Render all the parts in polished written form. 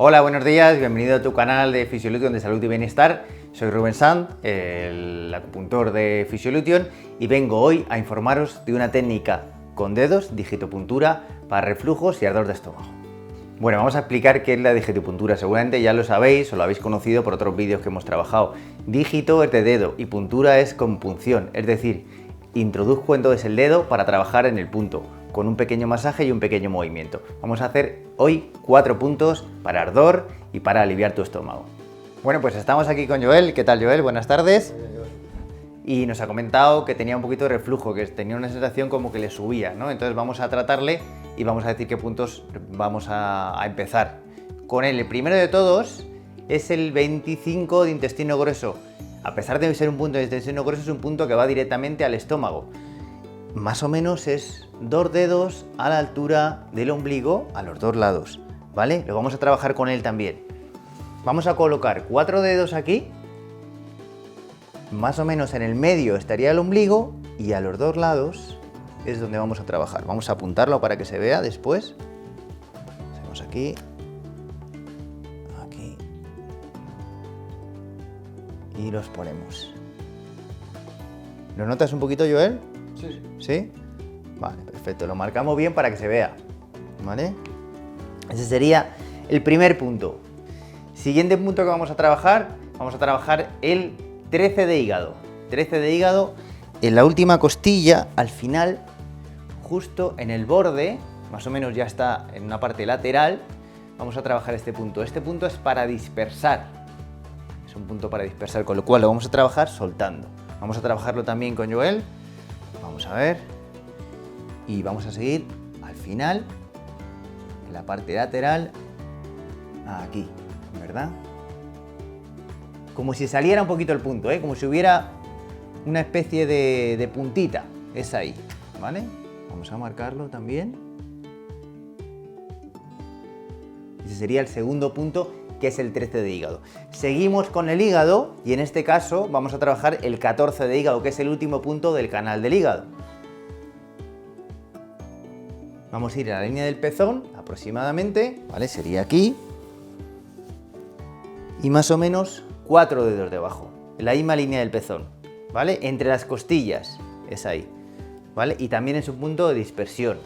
Hola, buenos días, bienvenido a tu canal de Fisiolution de Salud y Bienestar. Soy Rubén Sanz, el acupuntor de Fisiolution, y vengo hoy a informaros de una técnica con dedos, digitopuntura, para reflujos y ardor de estómago. Bueno, vamos a explicar qué es la digitopuntura. Seguramente ya lo sabéis o lo habéis conocido por otros vídeos que hemos trabajado. Dígito es de dedo y puntura es con punción, es decir, introduzco entonces el dedo para trabajar en el punto, con un pequeño masaje y un pequeño movimiento. Vamos a hacer hoy 4 puntos para ardor y para aliviar tu estómago. Bueno, pues estamos aquí con Joel. ¿Qué tal, Joel? Buenas tardes. Y nos ha comentado que tenía un poquito de reflujo, que tenía una sensación como que le subía, ¿no? Entonces vamos a tratarle y vamos a decir qué puntos vamos a empezar. Con él, el primero de todos es el 25 de intestino grueso. A pesar de ser un punto de intestino grueso, es un punto que va directamente al estómago. Más o menos es 2 dedos a la altura del ombligo a los 2 lados, ¿vale? Lo vamos a trabajar con él también. Vamos a colocar 4 dedos aquí, más o menos en el medio estaría el ombligo y a los 2 lados es donde vamos a trabajar. Vamos a apuntarlo para que se vea después. Hacemos aquí, aquí y los ponemos. ¿Lo notas un poquito, Joel? Sí. ¿Sí? Vale, perfecto. Lo marcamos bien para que se vea, ¿vale? Ese sería el primer punto. Siguiente punto que vamos a trabajar el 13 de hígado. 13 de hígado en la última costilla, al final, justo en el borde, más o menos ya está en una parte lateral, vamos a trabajar este punto. Este punto es para dispersar. Es un punto para dispersar, con lo cual lo vamos a trabajar soltando. Vamos a trabajarlo también con Joel. Vamos a ver. Y vamos a seguir al final, en la parte lateral, aquí, ¿verdad? Como si saliera un poquito el punto, ¿eh? Como si hubiera una especie de puntita. Es ahí, ¿vale? Vamos a marcarlo también. Ese sería el segundo punto, que es el 13 de hígado. Seguimos con el hígado y en este caso vamos a trabajar el 14 de hígado, que es el último punto del canal del hígado. Vamos a ir a la línea del pezón aproximadamente, ¿vale? Sería aquí. Y más o menos 4 dedos debajo, en la misma línea del pezón, ¿vale? Entre las costillas, es ahí, ¿vale? Y también es un punto de dispersión,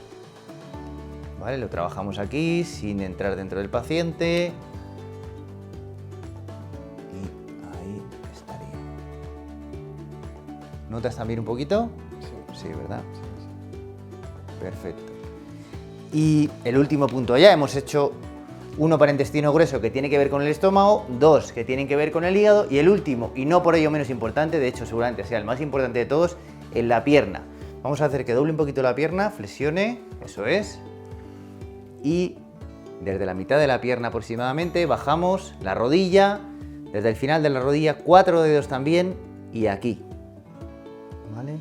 ¿vale? Lo trabajamos aquí sin entrar dentro del paciente. Y ahí estaría. ¿Notas también un poquito? Sí, ¿verdad? Perfecto. Y el último punto ya, hemos hecho uno para intestino grueso que tiene que ver con el estómago, 2 que tienen que ver con el hígado y el último, y no por ello menos importante, de hecho seguramente sea el más importante de todos, en la pierna. Vamos a hacer que doble un poquito la pierna, flexione, eso es, y desde la mitad de la pierna aproximadamente bajamos la rodilla, desde el final de la rodilla 4 dedos también y aquí, ¿vale?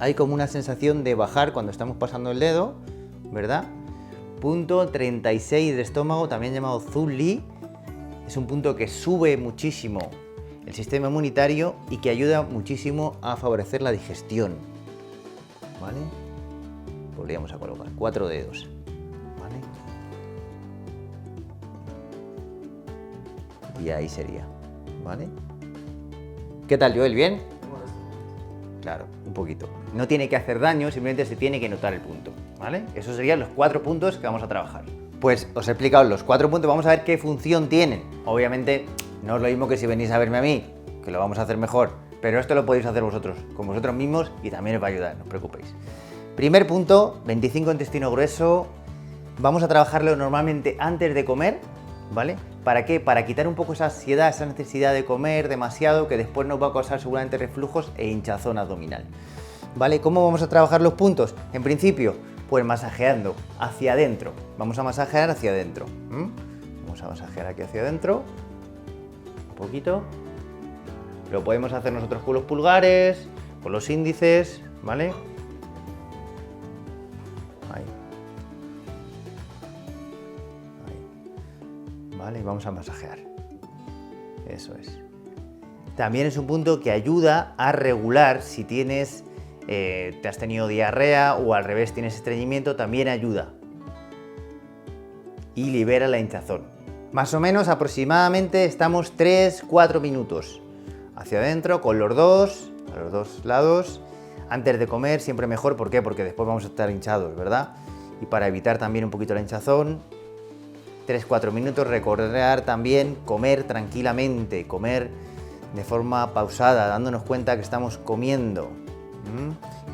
Hay como una sensación de bajar cuando estamos pasando el dedo, ¿verdad? Punto 36 de estómago, también llamado Zhu Li. Es un punto que sube muchísimo el sistema inmunitario y que ayuda muchísimo a favorecer la digestión, ¿vale? Volvíamos a colocar 4 dedos, ¿vale? Y ahí sería, ¿vale? ¿Qué tal, Joel? ¿Bien? Claro, un poquito. No tiene que hacer daño, simplemente se tiene que notar el punto, ¿vale? Esos serían los 4 puntos que vamos a trabajar. Pues os he explicado los 4 puntos, vamos a ver qué función tienen. Obviamente no es lo mismo que si venís a verme a mí, que lo vamos a hacer mejor, pero esto lo podéis hacer vosotros, con vosotros mismos y también os va a ayudar, no os preocupéis. Primer punto, 25 intestino grueso. Vamos a trabajarlo normalmente antes de comer, ¿vale? ¿Para qué? Para quitar un poco esa ansiedad, esa necesidad de comer demasiado, que después nos va a causar seguramente reflujos e hinchazón abdominal, ¿vale? ¿Cómo vamos a trabajar los puntos? En principio, pues masajeando hacia adentro. Vamos a masajear hacia adentro. Vamos a masajear aquí hacia adentro. Un poquito. Lo podemos hacer nosotros con los pulgares, con los índices, ¿vale? Ahí. ¿Vale? Y vamos a masajear. Eso es. También es un punto que ayuda a regular si tienes, te has tenido diarrea o al revés tienes estreñimiento, también ayuda. Y libera la hinchazón, Más o menos aproximadamente estamos 3-4 minutos hacia adentro con los dos, a los dos lados. Antes de comer siempre mejor, ¿por qué? Porque después vamos a estar hinchados, ¿verdad? Y para evitar también un poquito la hinchazón, 3-4 minutos. Recordar también comer tranquilamente, comer de forma pausada, dándonos cuenta que estamos comiendo,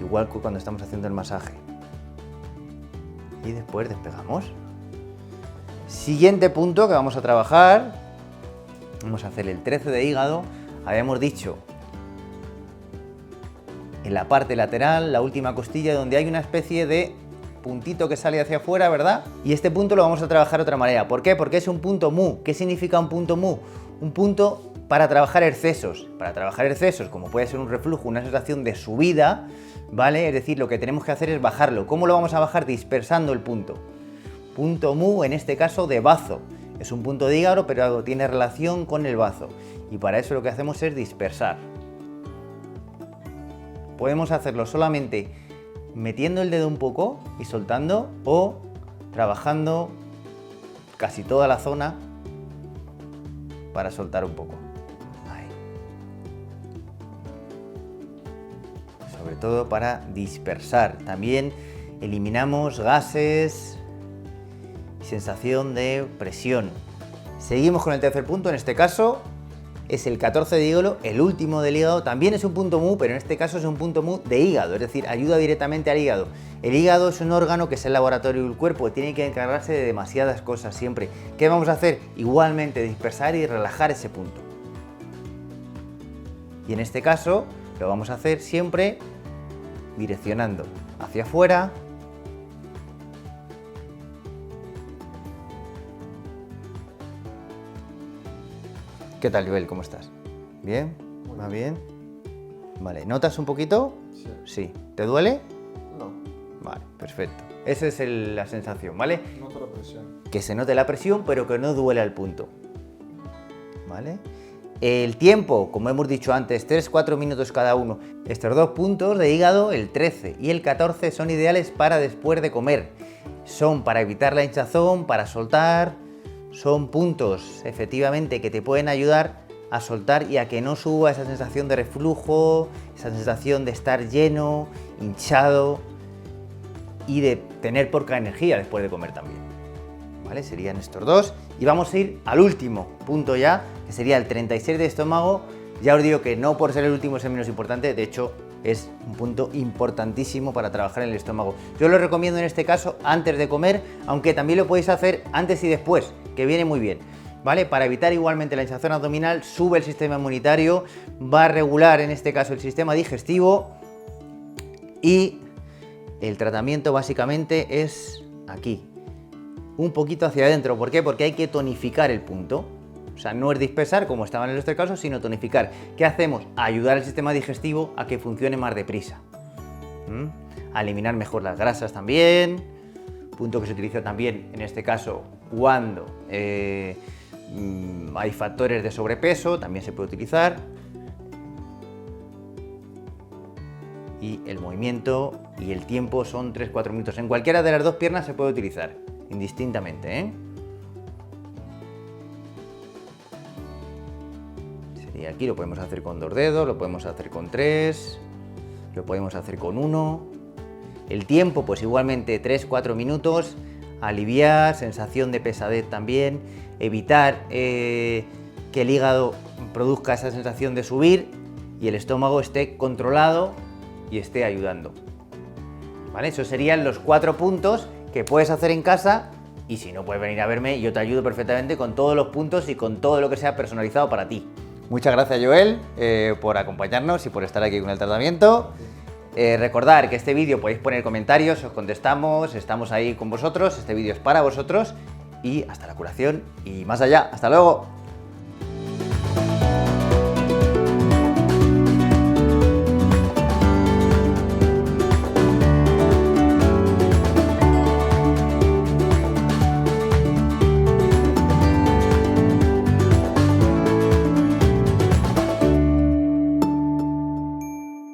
igual que cuando estamos haciendo el masaje. Y después despegamos. Siguiente punto que vamos a trabajar, vamos a hacer el 13 de hígado. Habíamos dicho en la parte lateral, la última costilla, donde hay una especie de puntito que sale hacia afuera, ¿verdad? Y este punto lo vamos a trabajar de otra manera. ¿Por qué? Porque es un punto mu. ¿Qué significa un punto mu? Un punto para trabajar excesos. Para trabajar excesos, como puede ser un reflujo, una sensación de subida, ¿vale? Es decir, lo que tenemos que hacer es bajarlo. ¿Cómo lo vamos a bajar? Dispersando el punto. Punto mu, en este caso de bazo. Es un punto de hígado, pero tiene relación con el bazo. Y para eso lo que hacemos es dispersar. Podemos hacerlo solamente metiendo el dedo un poco y soltando, o trabajando casi toda la zona para soltar un poco. Ahí. Sobre todo para dispersar. También eliminamos gases y sensación de presión. Seguimos con el tercer punto, en este caso es el 14 de hígado, el último del hígado. También es un punto mu, pero en este caso es un punto mu de hígado, es decir, ayuda directamente al hígado. El hígado es un órgano que es el laboratorio del cuerpo, tiene que encargarse de demasiadas cosas siempre. ¿Qué vamos a hacer? Igualmente dispersar y relajar ese punto. Y en este caso lo vamos a hacer siempre direccionando hacia afuera. ¿Qué tal, Joel? ¿Cómo estás? ¿Bien? ¿Va bien? Vale, ¿notas un poquito? Sí. Sí. ¿Te duele? No, Vale, perfecto. Esa es la sensación, ¿vale? noto la presión. Que se note la presión, pero que no duele al punto. ¿Vale? El tiempo, como hemos dicho antes, 3-4 minutos cada uno. Estos dos puntos de hígado, el 13 y el 14, son ideales para después de comer. Son para evitar la hinchazón, para soltar. Son puntos, efectivamente, que te pueden ayudar a soltar y a que no suba esa sensación de reflujo, esa sensación de estar lleno, hinchado y de tener poca energía después de comer también. ¿Vale? Serían estos dos. Y vamos a ir al último punto ya, que sería el 36 de estómago. Ya os digo que no por ser el último es el menos importante, de hecho es un punto importantísimo para trabajar en el estómago. Yo lo recomiendo en este caso antes de comer, aunque también lo podéis hacer antes y después, que viene muy bien, ¿vale? Para evitar igualmente la hinchazón abdominal, sube el sistema inmunitario, va a regular en este caso el sistema digestivo y el tratamiento básicamente es aquí, un poquito hacia adentro. ¿Por qué? Porque hay que tonificar el punto. O sea, no es dispersar como estaba en el otro caso, sino tonificar. ¿Qué hacemos? Ayudar al sistema digestivo a que funcione más deprisa. A eliminar mejor las grasas también. Punto que se utiliza también en este caso cuando hay factores de sobrepeso, también se puede utilizar. Y el movimiento y el tiempo son 3-4 minutos. En cualquiera de las dos piernas se puede utilizar, indistintamente, ¿eh? Y aquí lo podemos hacer con 2 dedos, lo podemos hacer con 3, lo podemos hacer con 1. El tiempo, pues igualmente 3-4 minutos. Aliviar, sensación de pesadez también. Evitar que el hígado produzca esa sensación de subir y el estómago esté controlado y esté ayudando. ¿Vale? Esos serían los 4 puntos que puedes hacer en casa. Y si no, puedes venir a verme y yo te ayudo perfectamente con todos los puntos y con todo lo que sea personalizado para ti. Muchas gracias, Joel, por acompañarnos y por estar aquí con el tratamiento. Recordar que este vídeo podéis poner comentarios, os contestamos, estamos ahí con vosotros, este vídeo es para vosotros y hasta la curación y más allá. ¡Hasta luego!